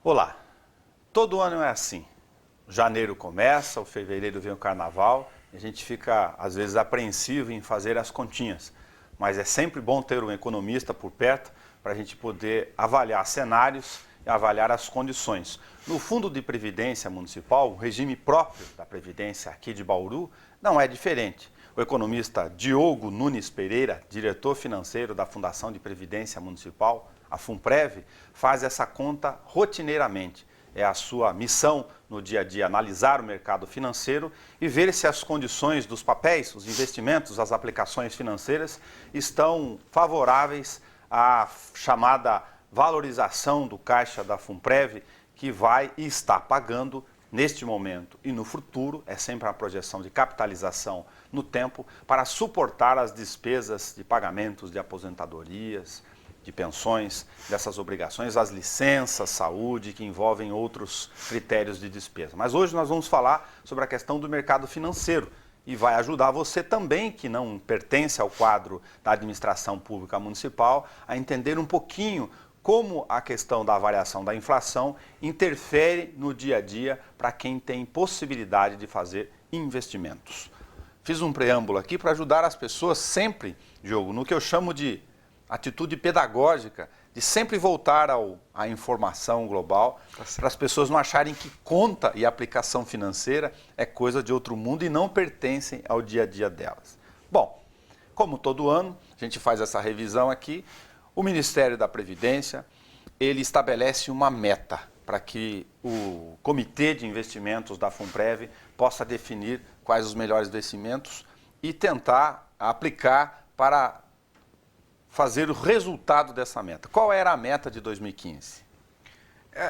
Olá, todo ano é assim. Janeiro começa, o fevereiro vem o carnaval, e a gente fica às vezes apreensivo em fazer as continhas. Mas é sempre bom ter um economista por perto para a gente poder avaliar cenários e avaliar as condições. No Fundo de Previdência Municipal, o regime próprio da Previdência aqui de Bauru não é diferente. O economista Diogo Nunes Pereira, diretor financeiro da Fundação de Previdência Municipal, a FUNPREV, faz essa conta rotineiramente. É a sua missão no dia a dia analisar o mercado financeiro e ver se as condições dos papéis, os investimentos, as aplicações financeiras estão favoráveis à chamada valorização do caixa da FUNPREV, que vai e está pagando neste momento e no futuro, é sempre uma projeção de capitalização no tempo, para suportar as despesas de pagamentos de aposentadorias, de pensões, dessas obrigações, as licenças, saúde, que envolvem outros critérios de despesa. Mas hoje nós vamos falar sobre a questão do mercado financeiro e vai ajudar você também, que não pertence ao quadro da administração pública municipal, a entender um pouquinho como a questão da variação da inflação interfere no dia a dia para quem tem possibilidade de fazer investimentos. Fiz um preâmbulo aqui para ajudar as pessoas sempre, Diogo, no que eu chamo de atitude pedagógica, de sempre voltar à informação global, para as pessoas não acharem que conta e aplicação financeira é coisa de outro mundo e não pertencem ao dia a dia delas. Bom, como todo ano, a gente faz essa revisão aqui, o Ministério da Previdência, ele estabelece uma meta para que o Comitê de Investimentos da FUNPREV possa definir quais os melhores investimentos e tentar aplicar para fazer o resultado dessa meta. Qual era a meta de 2015?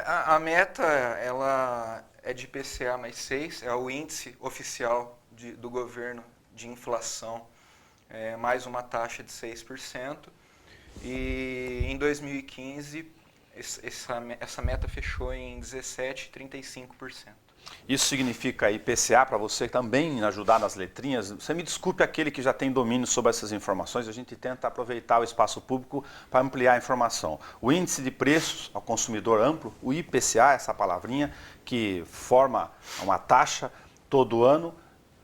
A meta ela é de IPCA mais 6, é o índice oficial do governo de inflação, mais uma taxa de 6%. E em 2015, essa meta fechou em 17,35%. Isso significa IPCA para você também ajudar nas letrinhas? Você me desculpe aquele que já tem domínio sobre essas informações, a gente tenta aproveitar o espaço público para ampliar a informação. O índice de preços ao consumidor amplo, o IPCA, essa palavrinha, que forma uma taxa todo ano.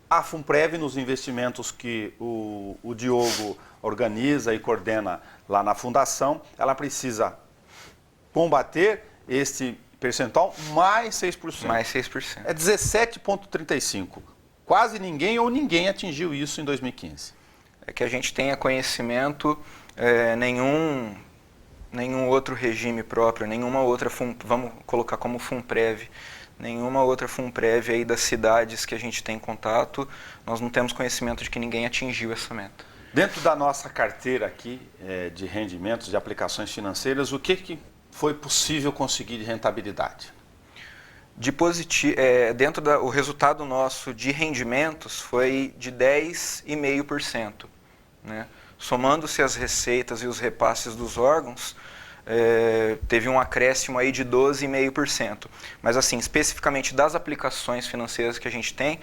A FUNPREV, nos investimentos que o Diogo organiza e coordena lá na Fundação, ela precisa combater este percentual mais 6%. Mais 6%. É 17,35%. Quase ninguém ou ninguém atingiu isso em 2015. É que a gente tenha conhecimento, nenhum outro regime próprio, nenhuma outra, vamos colocar como FUNPREV, nenhuma outra FUNPREV aí das cidades que a gente tem contato, nós não temos conhecimento de que ninguém atingiu essa meta. Dentro da nossa carteira aqui de rendimentos, de aplicações financeiras, o que foi possível conseguir de rentabilidade? O resultado nosso de rendimentos foi de 10,5%. Né? Somando-se as receitas e os repasses dos órgãos, teve um acréscimo aí de 12,5%. Mas assim, especificamente das aplicações financeiras que a gente tem,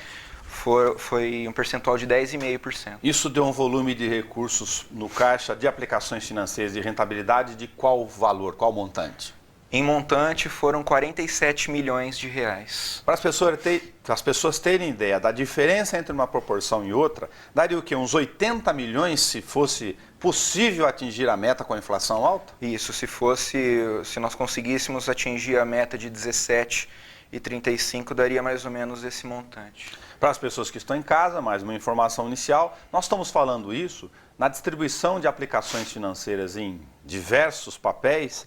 foi um percentual de 10,5%. Isso deu um volume de recursos no caixa de aplicações financeiras de rentabilidade de qual valor, qual montante? Em montante foram 47 milhões de reais. Para as pessoas terem ideia da diferença entre uma proporção e outra, daria o quê? Uns 80 milhões se fosse possível atingir a meta com a inflação alta? Isso, se nós conseguíssemos atingir a meta de 17,35, daria mais ou menos esse montante. Para as pessoas que estão em casa, mais uma informação inicial, nós estamos falando isso na distribuição de aplicações financeiras em diversos papéis,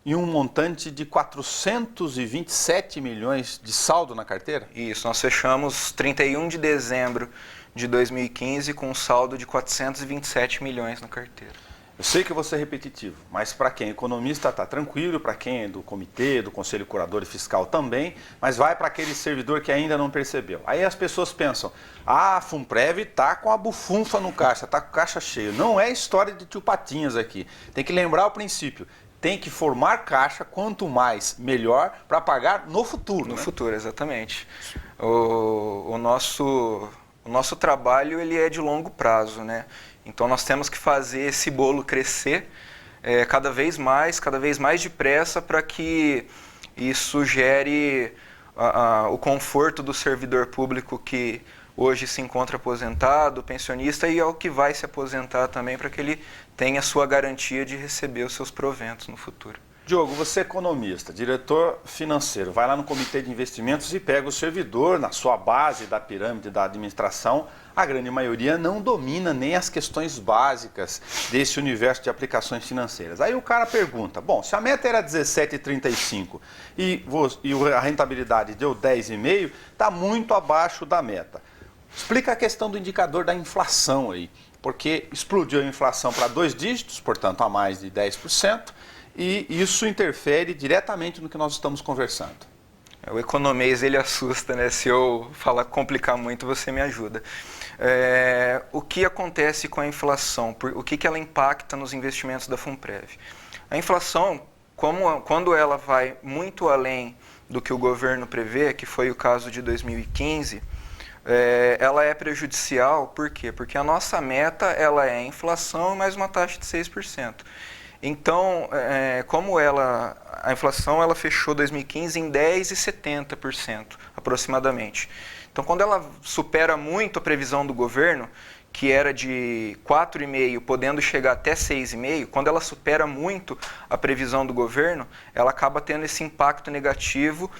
em um montante de 427 milhões de saldo na carteira? Isso, nós fechamos 31 de dezembro de 2015 com um saldo de 427 milhões na carteira. Eu sei que eu vou ser repetitivo, mas para quem é economista está tranquilo, para quem é do comitê, do Conselho Curador e Fiscal também, mas vai para aquele servidor que ainda não percebeu. Aí as pessoas pensam, a FUNPREV está com a bufunfa no caixa, está com o caixa cheio. Não é história de tio Patinhas aqui. Tem que lembrar o princípio. Tem que formar caixa, quanto mais, melhor, para pagar no futuro. No futuro, exatamente. O nosso trabalho ele é de longo prazo, né? Então nós temos que fazer esse bolo crescer cada vez mais depressa para que e isso gere o conforto do servidor público que hoje se encontra aposentado, pensionista, e é o que vai se aposentar também, para que ele tenha a sua garantia de receber os seus proventos no futuro. Diogo, você é economista, diretor financeiro, vai lá no comitê de investimentos e pega o servidor na sua base da pirâmide da administração. A grande maioria não domina nem as questões básicas desse universo de aplicações financeiras. Aí o cara pergunta, bom, se a meta era 17,35 e a rentabilidade deu 10,5, está muito abaixo da meta. Explica a questão do indicador da inflação aí, porque explodiu a inflação para 2 dígitos, portanto a mais de 10%, e isso interfere diretamente no que nós estamos conversando. O economês, ele assusta, né? Se eu falar complicar muito, você me ajuda. O que acontece com a inflação? O que ela impacta nos investimentos da Funprev? A inflação, quando ela vai muito além do que o governo prevê, que foi o caso de 2015, ela é prejudicial. Por quê? Porque a nossa meta ela é a inflação mais uma taxa de 6%. Então, como a inflação ela fechou 2015 em 10,70% aproximadamente. Então, quando ela supera muito a previsão do governo, que era de 4,5%, podendo chegar até 6,5%, quando ela supera muito a previsão do governo, ela acaba tendo esse impacto negativo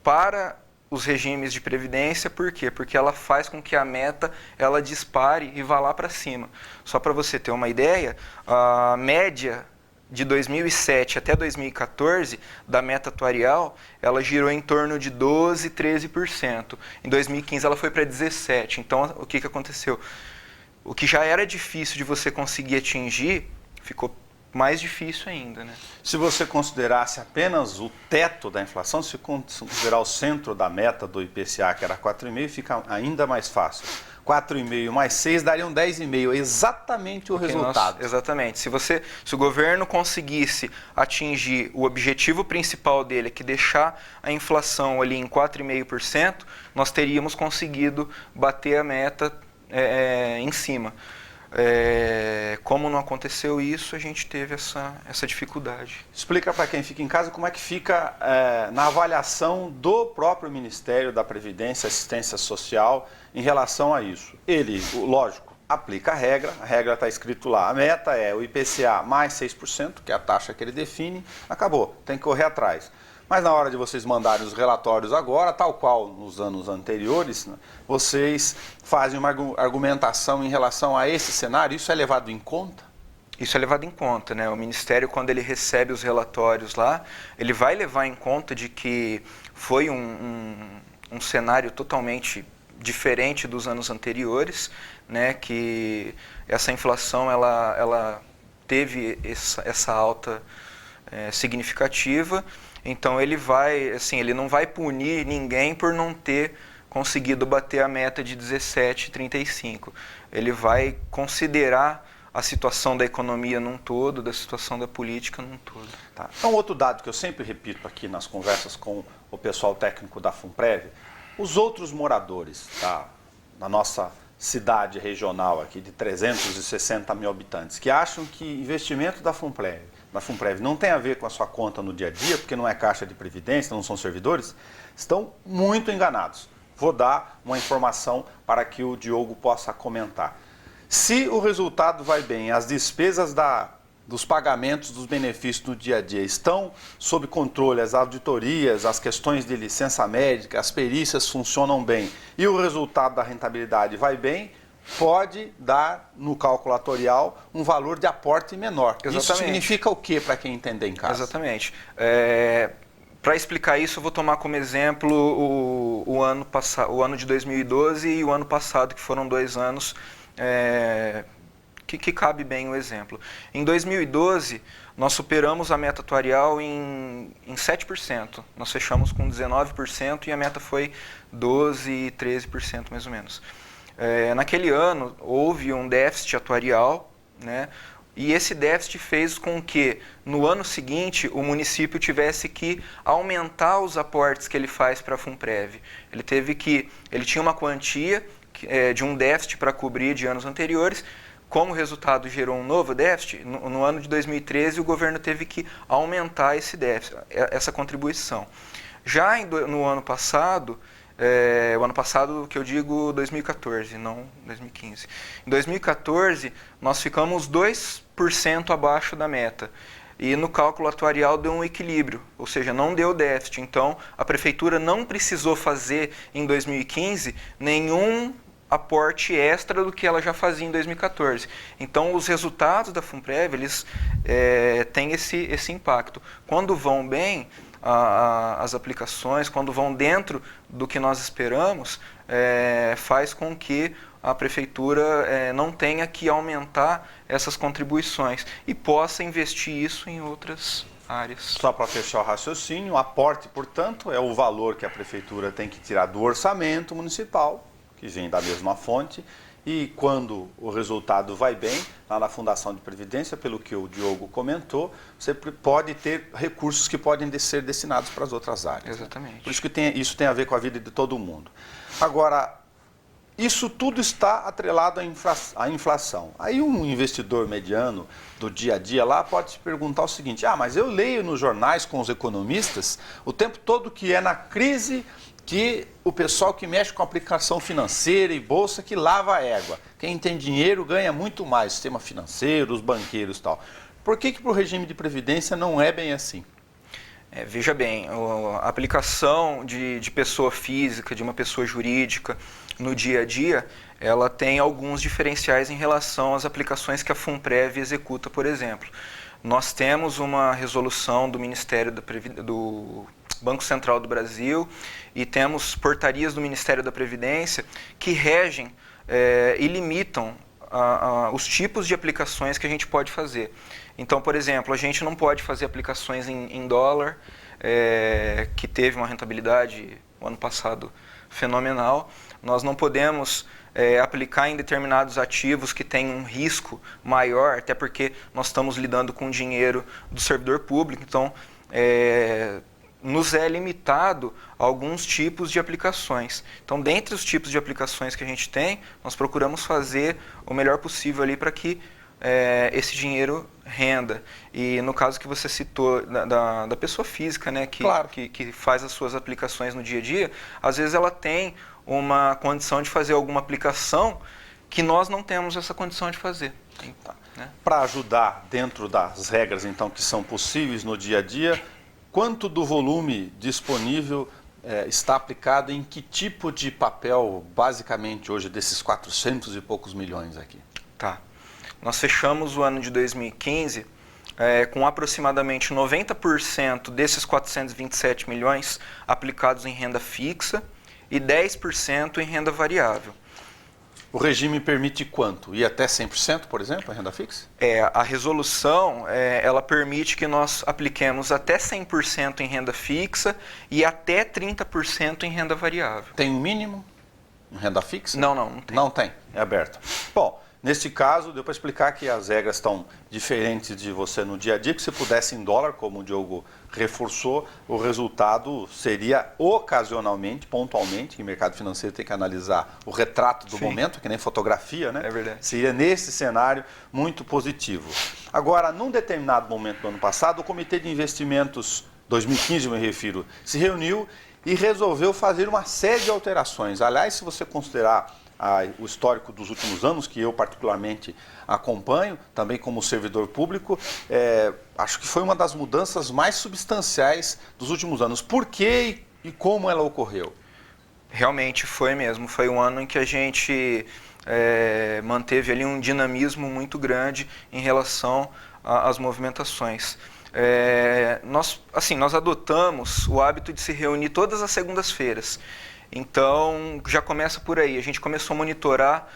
para os regimes de previdência. Por quê? Porque ela faz com que a meta ela dispare e vá lá para cima. Só para você ter uma ideia, a média de 2007 até 2014, da meta atuarial, ela girou em torno de 12%, 13%. Em 2015 ela foi para 17%. Então, o que aconteceu? O que já era difícil de você conseguir atingir, ficou mais difícil ainda, né? Se você considerasse apenas o teto da inflação, se considerar o centro da meta do IPCA, que era 4,5%, fica ainda mais fácil. 4,5 mais 6 dariam 10,5, exatamente o resultado. Exatamente. Se o governo conseguisse atingir o objetivo principal dele, que é deixar a inflação ali em 4,5%, nós teríamos conseguido bater a meta em cima. Como não aconteceu isso, a gente teve essa dificuldade. Explica para quem fica em casa como é que fica na avaliação do próprio Ministério da Previdência e Assistência Social em relação a isso. Ele, lógico, aplica a regra está escrito lá, a meta é o IPCA mais 6%, que é a taxa que ele define, acabou, tem que correr atrás. Mas na hora de vocês mandarem os relatórios agora, tal qual nos anos anteriores, né, vocês fazem uma argumentação em relação a esse cenário, isso é levado em conta? Isso é levado em conta, né? O Ministério, quando ele recebe os relatórios lá, ele vai levar em conta de que foi um cenário totalmente diferente dos anos anteriores, né? Que essa inflação ela teve essa alta significativa. Então ele não vai punir ninguém por não ter conseguido bater a meta de 17,35. Ele vai considerar a situação da economia num todo, da situação da política num todo. Tá. Então, outro dado que eu sempre repito aqui nas conversas com o pessoal técnico da Funprev, os outros moradores da nossa cidade regional aqui de 360 mil habitantes, que acham que investimento da Funprev não tem a ver com a sua conta no dia a dia, porque não é caixa de previdência, não são servidores, estão muito enganados. Vou dar uma informação para que o Diogo possa comentar. Se o resultado vai bem, as despesas dos pagamentos dos benefícios no dia a dia estão sob controle, as auditorias, as questões de licença médica, as perícias funcionam bem e o resultado da rentabilidade vai bem, pode dar no cálculo atuarial um valor de aporte menor. Exatamente. Isso significa o que para quem entender em casa? Exatamente. Para explicar isso, eu vou tomar como exemplo o ano de 2012 e o ano passado, que foram 2 anos que cabe bem o exemplo. Em 2012, nós superamos a meta atuarial em 7%. Nós fechamos com 19% e a meta foi 12%, 13% mais ou menos. Naquele ano, houve um déficit atuarial, né? E esse déficit fez com que, no ano seguinte, o município tivesse que aumentar os aportes que ele faz para a Funprev. Ele tinha uma quantia de um déficit para cobrir de anos anteriores. como o resultado gerou um novo déficit, no ano de 2013 o governo teve que aumentar esse déficit, essa contribuição. Já no ano passado, o ano passado que eu digo 2014, não 2015. Em 2014, nós ficamos 2% abaixo da meta. E no cálculo atuarial deu um equilíbrio, ou seja, não deu déficit. Então, a prefeitura não precisou fazer em 2015 nenhum aporte extra do que ela já fazia em 2014. Então, os resultados da Funprev, eles têm esse impacto. Quando vão bem, as aplicações, quando vão dentro do que nós esperamos, faz com que a prefeitura não tenha que aumentar essas contribuições e possa investir isso em outras áreas. Só para fechar o raciocínio, o aporte, portanto, é o valor que a prefeitura tem que tirar do orçamento municipal, que vem da mesma fonte, e quando o resultado vai bem, lá na Fundação de Previdência, pelo que o Diogo comentou, você pode ter recursos que podem ser destinados para as outras áreas. Exatamente. Né? Por isso que isso tem a ver com a vida de todo mundo. Agora, isso tudo está atrelado à inflação. Aí um investidor mediano do dia a dia lá pode se perguntar o seguinte: mas eu leio nos jornais com os economistas o tempo todo que é na crise que o pessoal que mexe com aplicação financeira e bolsa que lava a égua. Quem tem dinheiro ganha muito mais, sistema financeiro, os banqueiros e tal. Por que para o regime de previdência não é bem assim? Veja bem, a aplicação de pessoa física, de uma pessoa jurídica no dia a dia, ela tem alguns diferenciais em relação às aplicações que a Funprev executa, por exemplo. Nós temos uma resolução do Ministério do Banco Central do Brasil e temos portarias do Ministério da Previdência que regem e limitam os tipos de aplicações que a gente pode fazer. Então, por exemplo, a gente não pode fazer aplicações em dólar, que teve uma rentabilidade o ano passado fenomenal. Nós não podemos aplicar em determinados ativos que têm um risco maior, até porque nós estamos lidando com dinheiro do servidor público, então nos é limitado alguns tipos de aplicações. Então, dentre os tipos de aplicações que a gente tem, nós procuramos fazer o melhor possível ali para que esse dinheiro renda. E no caso que você citou da pessoa física, né, claro. que faz as suas aplicações no dia a dia, às vezes ela tem uma condição de fazer alguma aplicação que nós não temos essa condição de fazer. Né? Para ajudar dentro das regras, então, que são possíveis no dia a dia, quanto do volume disponível está aplicado em que tipo de papel, basicamente, hoje, desses 400 e poucos milhões aqui? Tá. Nós fechamos o ano de 2015 com aproximadamente 90% desses 427 milhões aplicados em renda fixa e 10% em renda variável. O regime permite quanto? Ir até 100%, por exemplo, a renda fixa? A resolução, ela permite que nós apliquemos até 100% em renda fixa e até 30% em renda variável. Tem um mínimo em renda fixa? Não tem. Não tem, é aberto. Bom, neste caso, deu para explicar que as regras estão diferentes de você no dia a dia, que se pudesse em dólar, como o Diogo reforçou, o resultado seria ocasionalmente, pontualmente, que o mercado financeiro tem que analisar o retrato do momento, que nem fotografia, né? É verdade. Seria nesse cenário muito positivo. Agora, num determinado momento do ano passado, o Comitê de Investimentos 2015, me refiro, se reuniu e resolveu fazer uma série de alterações. Aliás, se você considerar o histórico dos últimos anos, que eu particularmente acompanho, também como servidor público, acho que foi uma das mudanças mais substanciais dos últimos anos. Por que e como ela ocorreu? Realmente foi mesmo. Foi um ano em que a gente manteve ali um dinamismo muito grande em relação às movimentações. Nós adotamos o hábito de se reunir todas as segundas-feiras. Então, já começa por aí. A gente começou a monitorar,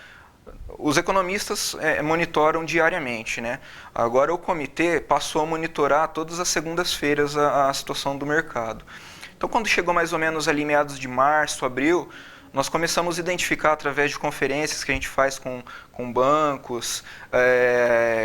os economistas monitoram diariamente, né? Agora o comitê passou a monitorar todas as segundas-feiras a situação do mercado. Então, quando chegou mais ou menos ali meados de março, abril, nós começamos a identificar através de conferências que a gente faz com bancos,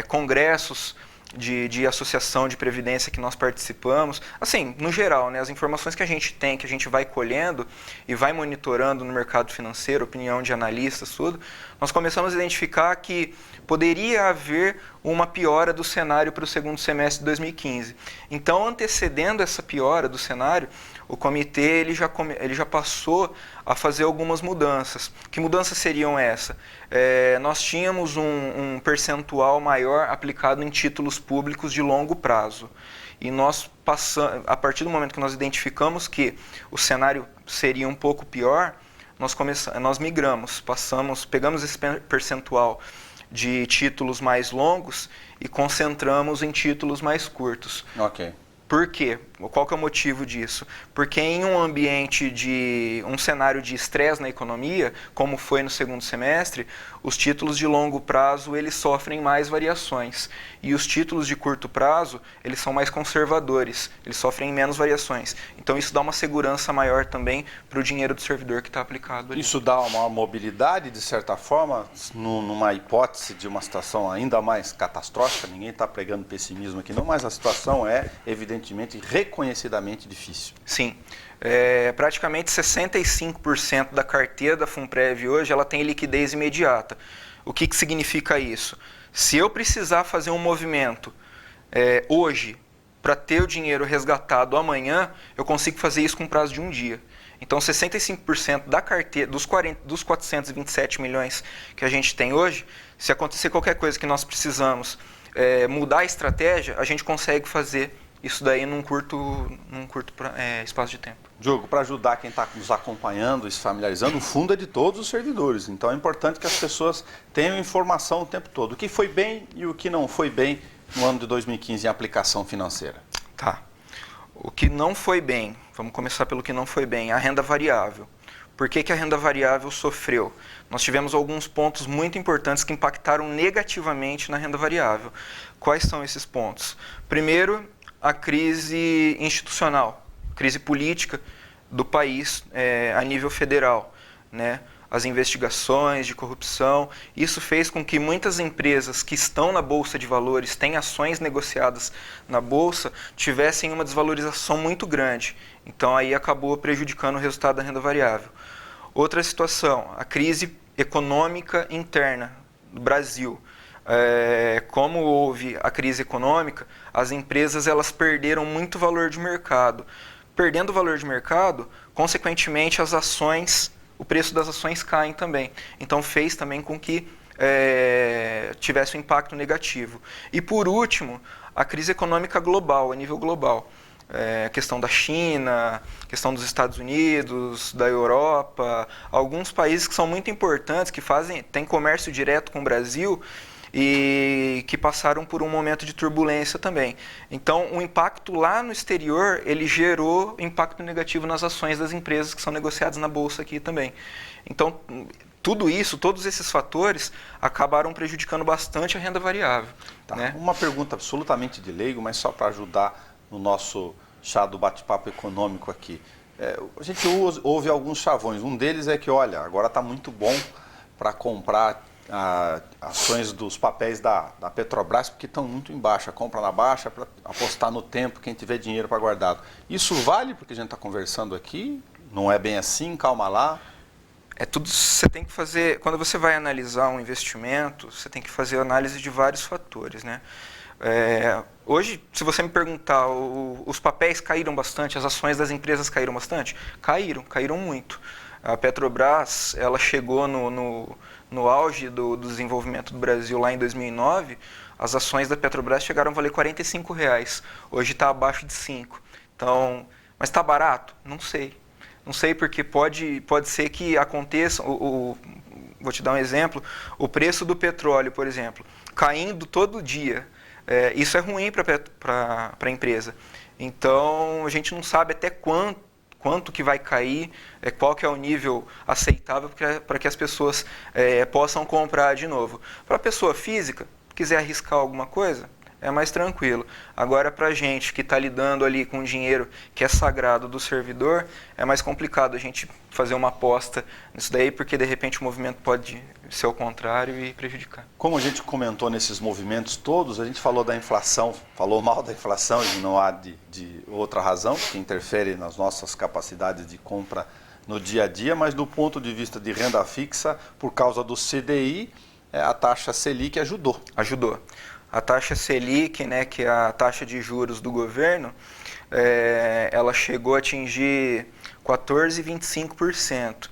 congressos de associação de previdência que nós participamos, assim, no geral, né, as informações que a gente tem, que a gente vai colhendo e vai monitorando no mercado financeiro, opinião de analistas, tudo, nós começamos a identificar que poderia haver uma piora do cenário para o segundo semestre de 2015. Então, antecedendo essa piora do cenário, o comitê ele já passou a fazer algumas mudanças. Que mudanças seriam essas? Nós tínhamos um percentual maior aplicado em títulos públicos de longo prazo. E nós passamos, a partir do momento que nós identificamos que o cenário seria um pouco pior, nós migramos, pegamos esse percentual de títulos mais longos e concentramos em títulos mais curtos. Ok. Por quê? Qual que é o motivo disso? Porque em um ambiente de um cenário de estresse na economia, como foi no segundo semestre, os títulos de longo prazo eles sofrem mais variações e os títulos de curto prazo eles são mais conservadores, eles sofrem menos variações. Então isso dá uma segurança maior também para o dinheiro do servidor que está aplicado ali. Isso dá uma mobilidade, de certa forma, numa hipótese de uma situação ainda mais catastrófica. Ninguém está pregando pessimismo aqui não, mas a situação é evidentemente reconhecidamente difícil. Sim. Praticamente 65% da carteira da Funprev hoje ela tem liquidez imediata. O que significa isso? Se eu precisar fazer um movimento hoje para ter o dinheiro resgatado amanhã, eu consigo fazer isso com prazo de um dia. Então, 65% da carteira, dos 427 milhões que a gente tem hoje, se acontecer qualquer coisa que nós precisamos mudar a estratégia, a gente consegue fazer isso daí num curto espaço de tempo. Diogo, para ajudar quem está nos acompanhando e se familiarizando, o fundo é de todos os servidores. Então é importante que as pessoas tenham informação o tempo todo. O que foi bem e o que não foi bem no ano de 2015 em aplicação financeira. Tá. O que não foi bem, vamos começar pelo que não foi bem, a renda variável. Por que a renda variável sofreu? Nós tivemos alguns pontos muito importantes que impactaram negativamente na renda variável. Quais são esses pontos? Primeiro, a crise institucional, crise política do país a nível federal, né? As investigações de corrupção, isso fez com que muitas empresas que estão na Bolsa de Valores, têm ações negociadas na Bolsa, tivessem uma desvalorização muito grande. Então aí acabou prejudicando o resultado da renda variável. Outra situação, a crise econômica interna do Brasil. Como houve a crise econômica, as empresas elas perderam muito valor de mercado. Perdendo o valor de mercado, consequentemente as ações, o preço das ações caem também. Então fez também com que tivesse um impacto negativo. E por último, a crise econômica global, a nível global. A questão da China, questão dos Estados Unidos, da Europa, alguns países que são muito importantes, que têm comércio direto com o Brasil, e que passaram por um momento de turbulência também. Então, o impacto lá no exterior, ele gerou impacto negativo nas ações das empresas que são negociadas na Bolsa aqui também. Então, tudo isso, todos esses fatores, acabaram prejudicando bastante a renda variável. Tá. Né? Uma pergunta absolutamente de leigo, mas só para ajudar no nosso chá do bate-papo econômico aqui. A gente ouve alguns chavões. Um deles é que, olha, agora está muito bom para comprar ações dos papéis da Petrobras, porque estão muito em baixa, compra na baixa para apostar no tempo, quem tiver dinheiro para guardado. Isso vale porque a gente está conversando aqui? Não é bem assim? Calma lá. Tudo você tem que fazer, quando você vai analisar um investimento, você tem que fazer análise de vários fatores, né? Hoje, se você me perguntar, os papéis caíram bastante, as ações das empresas caíram bastante? Caíram muito. A Petrobras, ela chegou no auge do desenvolvimento do Brasil lá em 2009, as ações da Petrobras chegaram a valer R$45. Hoje está abaixo de 5. Então, mas está barato? Não sei. Não sei porque pode ser que aconteça, vou te dar um exemplo, o preço do petróleo, por exemplo, caindo todo dia. Isso é ruim para a empresa. Então, a gente não sabe até quanto que vai cair, qual que é o nível aceitável para que as pessoas possam comprar de novo. Para a pessoa física, quiser arriscar alguma coisa, é mais tranquilo. Agora, para a gente que está lidando ali com dinheiro que é sagrado do servidor, é mais complicado a gente fazer uma aposta nisso daí, porque de repente o movimento pode ser ao contrário e prejudicar. Como a gente comentou nesses movimentos todos, a gente falou da inflação, falou mal da inflação e não há de outra razão que interfere nas nossas capacidades de compra no dia a dia, mas do ponto de vista de renda fixa, por causa do CDI, a taxa Selic ajudou. Ajudou. A taxa Selic, né, que é a taxa de juros do governo, ela chegou a atingir 14,25%.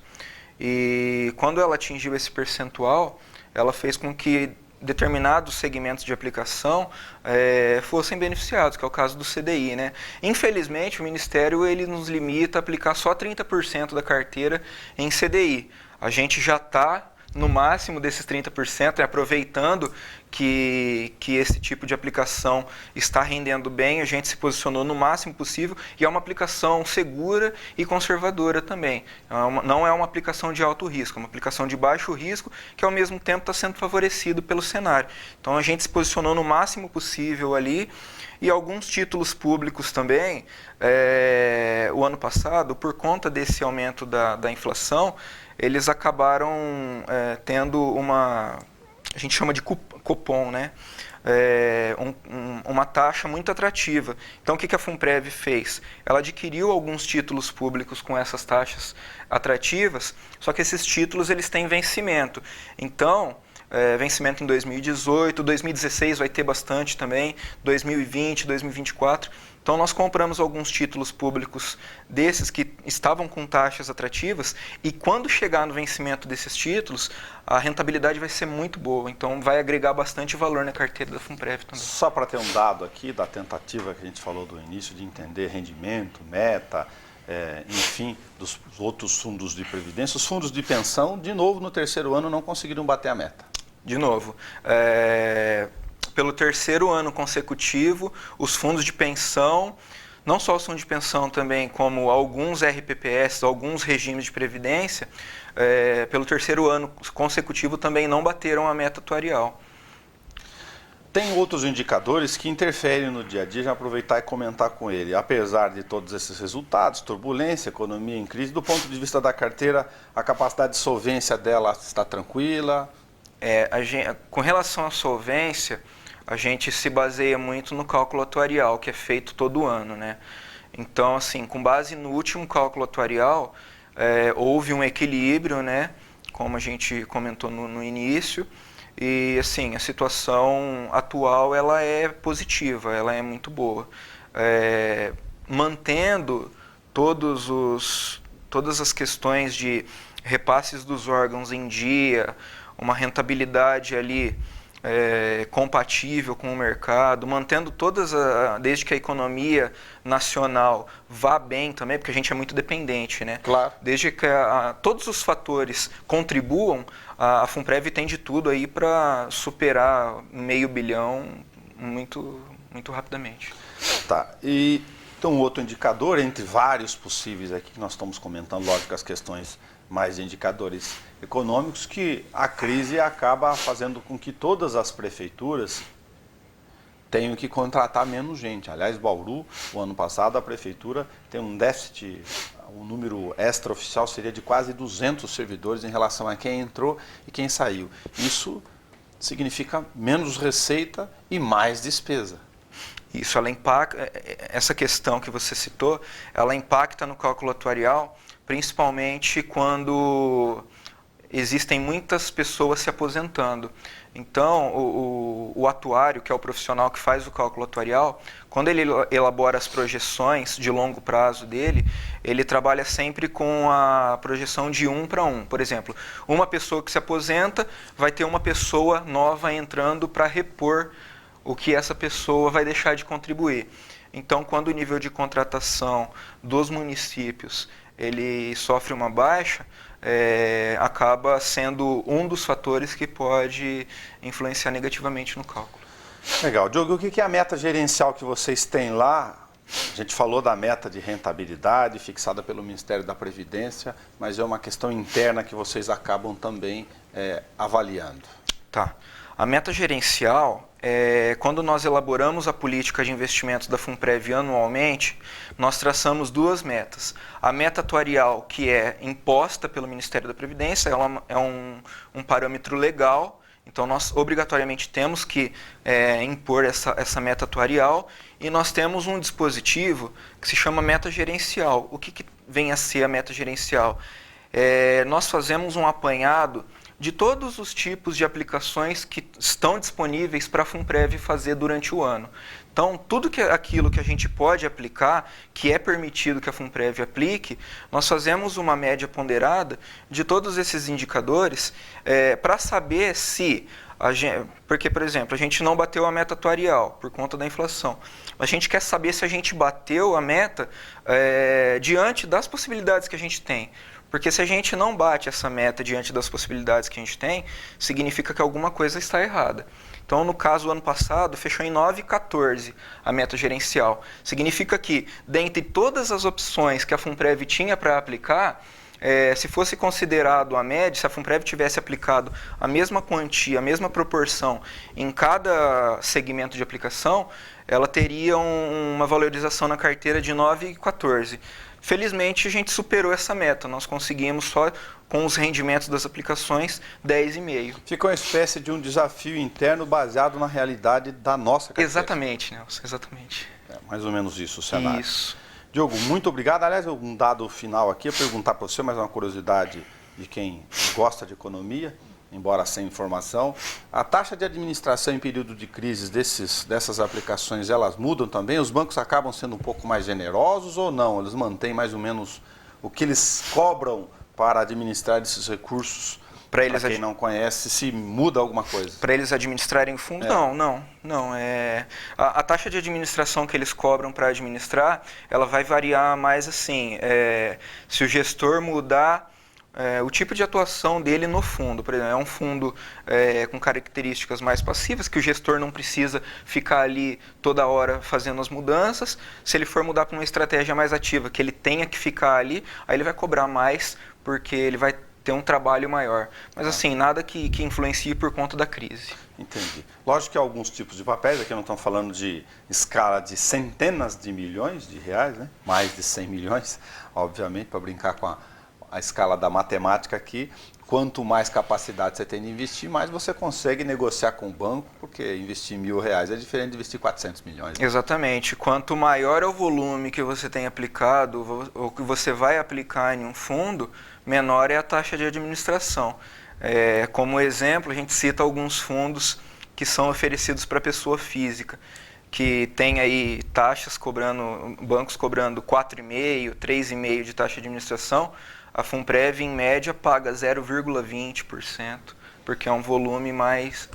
E quando ela atingiu esse percentual, ela fez com que determinados segmentos de aplicação fossem beneficiados, que é o caso do CDI, né? Infelizmente, o Ministério ele nos limita a aplicar só 30% da carteira em CDI. A gente já está no máximo desses 30%, aproveitando que esse tipo de aplicação está rendendo bem, a gente se posicionou no máximo possível e é uma aplicação segura e conservadora também. Não é uma aplicação de alto risco, é uma aplicação de baixo risco que ao mesmo tempo está sendo favorecido pelo cenário. Então a gente se posicionou no máximo possível ali. E alguns títulos públicos também, o ano passado, por conta desse aumento da inflação, eles acabaram tendo a gente chama de cupom, né? Uma taxa muito atrativa. Então, o que a Funprev fez? Ela adquiriu alguns títulos públicos com essas taxas atrativas, só que esses títulos eles têm vencimento. Então, vencimento em 2018, 2016 vai ter bastante também, 2020, 2024. Então nós compramos alguns títulos públicos desses que estavam com taxas atrativas e quando chegar no vencimento desses títulos, a rentabilidade vai ser muito boa. Então vai agregar bastante valor na carteira da Funprev também. Só para ter um dado aqui da tentativa que a gente falou do início de entender rendimento, meta, enfim, dos outros fundos de previdência, os fundos de pensão, de novo, no terceiro ano não conseguiram bater a meta. De novo, pelo terceiro ano consecutivo, os fundos de pensão, não só os fundos de pensão também, como alguns RPPS, alguns regimes de previdência, pelo terceiro ano consecutivo também não bateram a meta atuarial. Tem outros indicadores que interferem no dia a dia, já aproveitar e comentar com ele. Apesar de todos esses resultados, turbulência, economia em crise, do ponto de vista da carteira, a capacidade de solvência dela está tranquila? Com relação à solvência, a gente se baseia muito no cálculo atuarial, que é feito todo ano, né? Então, assim, com base no último cálculo atuarial, houve um equilíbrio, né? Como a gente comentou no início, e, assim, a situação atual, ela é positiva, ela é muito boa. Mantendo todas as questões de repasses dos órgãos em dia, uma rentabilidade ali compatível com o mercado, mantendo desde que a economia nacional vá bem também, porque a gente é muito dependente, né? Claro. Desde que todos os fatores contribuam, a Funprev tem de tudo aí para superar R$500 bilhão muito, muito rapidamente. Tá. E então, outro indicador, entre vários possíveis aqui, que nós estamos comentando, lógico, as questões mais de indicadores econômicos, que a crise acaba fazendo com que todas as prefeituras tenham que contratar menos gente. Aliás, Bauru, o ano passado, a prefeitura tem um déficit, o número extraoficial seria de quase 200 servidores em relação a quem entrou e quem saiu. Isso significa menos receita e mais despesa. Isso, essa questão que você citou, ela impacta no cálculo atuarial, principalmente quando existem muitas pessoas se aposentando. Então, o atuário, que é o profissional que faz o cálculo atuarial, quando ele elabora as projeções de longo prazo dele, ele trabalha sempre com a projeção de 1 para 1. Por exemplo, uma pessoa que se aposenta vai ter uma pessoa nova entrando para repor o que essa pessoa vai deixar de contribuir. Então, quando o nível de contratação dos municípios ele sofre uma baixa, acaba sendo um dos fatores que pode influenciar negativamente no cálculo. Legal. Diogo, o que é a meta gerencial que vocês têm lá? A gente falou da meta de rentabilidade fixada pelo Ministério da Previdência, mas é uma questão interna que vocês acabam também avaliando. Tá. A meta gerencial, quando nós elaboramos a política de investimentos da FUNPREV anualmente, nós traçamos duas metas. A meta atuarial, que é imposta pelo Ministério da Previdência, ela é um parâmetro legal, então nós obrigatoriamente temos que impor essa meta atuarial, e nós temos um dispositivo que se chama meta gerencial. O que vem a ser a meta gerencial? Nós fazemos um apanhado de todos os tipos de aplicações que estão disponíveis para a FUNPREV fazer durante o ano. Então, aquilo que a gente pode aplicar, que é permitido que a FUNPREV aplique, nós fazemos uma média ponderada de todos esses indicadores para saber se... Porque, por exemplo, a gente não bateu a meta atuarial por conta da inflação. A gente quer saber se a gente bateu a meta diante das possibilidades que a gente tem. Porque se a gente não bate essa meta diante das possibilidades que a gente tem, significa que alguma coisa está errada. Então, no caso, o ano passado, fechou em 9,14 a meta gerencial. Significa que, dentre todas as opções que a FUNPREV tinha para aplicar, se fosse considerado a média, se a FUNPREV tivesse aplicado a mesma quantia, a mesma proporção em cada segmento de aplicação, ela teria uma valorização na carteira de 9,14. Felizmente, a gente superou essa meta. Nós conseguimos só com os rendimentos das aplicações 10,5. Fica uma espécie de um desafio interno baseado na realidade da nossa carteira. Exatamente, Nelson, exatamente. Mais ou menos isso o cenário. Isso. Diogo, muito obrigado. Aliás, um dado final aqui, eu perguntar para você, mas é uma curiosidade de quem gosta de economia, embora sem informação. A taxa de administração em período de crise dessas aplicações, elas mudam também? Os bancos acabam sendo um pouco mais generosos ou não? Eles mantêm mais ou menos o que eles cobram para administrar esses recursos? Para quem não conhece, se muda alguma coisa? Para eles administrarem o fundo? Não. A taxa de administração que eles cobram para administrar, ela vai variar mais assim. Se o gestor mudar o tipo de atuação dele no fundo. Por exemplo, é um fundo com características mais passivas, que o gestor não precisa ficar ali toda hora fazendo as mudanças. Se ele for mudar para uma estratégia mais ativa, que ele tenha que ficar ali, aí ele vai cobrar mais, porque ele vai ter um trabalho maior. Mas assim, nada que influencie por conta da crise. Entendi. Lógico que alguns tipos de papéis, aqui não estamos falando de escala de centenas de milhões de reais, né? Mais de 100 milhões, obviamente, para brincar com a escala da matemática aqui. Quanto mais capacidade você tem de investir, mais você consegue negociar com o banco, porque investir R$1.000 é diferente de investir 400 milhões. Né? Exatamente. Quanto maior é o volume que você tem aplicado, ou que você vai aplicar em um fundo, menor é a taxa de administração. Como exemplo, a gente cita alguns fundos que são oferecidos para pessoa física, que tem aí taxas bancos cobrando 4,5%, 3,5% de taxa de administração. A FUNPREV, em média, paga 0,20%, porque é um volume mais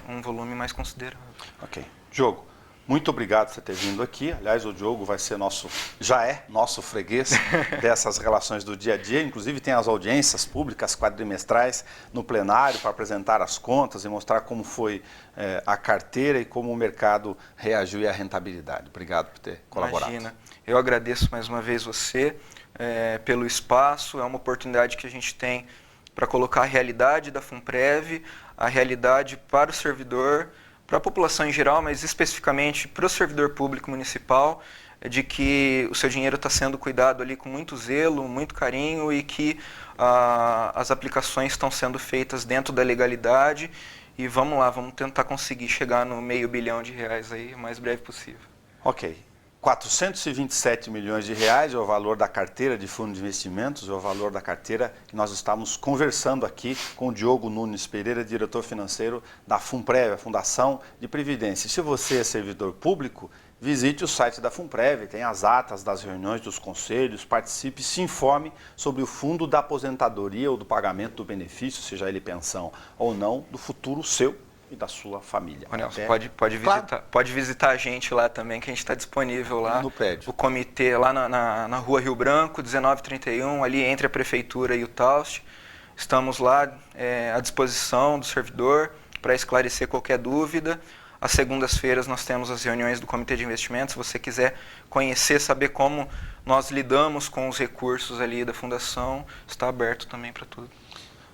considerável. Ok. Diogo, muito obrigado por você ter vindo aqui. Aliás, o Diogo já é nosso freguês dessas relações do dia a dia. Inclusive, tem as audiências públicas quadrimestrais no plenário para apresentar as contas e mostrar como foi a carteira e como o mercado reagiu e a rentabilidade. Obrigado por ter colaborado. Imagina. Eu agradeço mais uma vez você pelo espaço. É uma oportunidade que a gente tem para colocar a realidade da FUNPREV, a realidade para o servidor, para a população em geral, mas especificamente para o servidor público municipal, de que o seu dinheiro está sendo cuidado ali com muito zelo, muito carinho, e que as aplicações estão sendo feitas dentro da legalidade. E vamos lá, vamos tentar conseguir chegar no R$500 bilhão aí o mais breve possível. Ok. 427 milhões de reais é o valor da carteira de fundo de investimentos, é o valor da carteira que nós estamos conversando aqui com o Diogo Nunes Pereira, diretor financeiro da FUNPREV, a Fundação de Previdência. Se você é servidor público, visite o site da FUNPREV, tem as atas das reuniões dos conselhos, participe, se informe sobre o fundo da aposentadoria ou do pagamento do benefício, seja ele pensão ou não, do futuro seu e da sua família. Nelson, pode visitar a gente lá também, que a gente está disponível lá. No prédio. O comitê lá na Rua Rio Branco, 1931, ali entre a Prefeitura e o TAUST. Estamos lá à disposição do servidor para esclarecer qualquer dúvida. Às segundas-feiras nós temos as reuniões do Comitê de Investimentos. Se você quiser conhecer, saber como nós lidamos com os recursos ali da Fundação, está aberto também para tudo.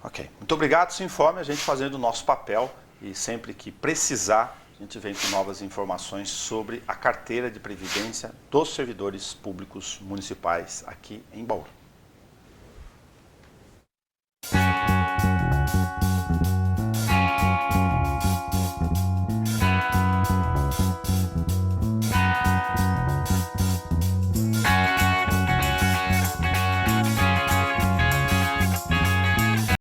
Ok. Muito obrigado. Se informe, a gente fazendo o nosso papel. E sempre que precisar, a a gente vem com novas informações sobre a carteira de previdência dos servidores públicos municipais aqui em Bauru.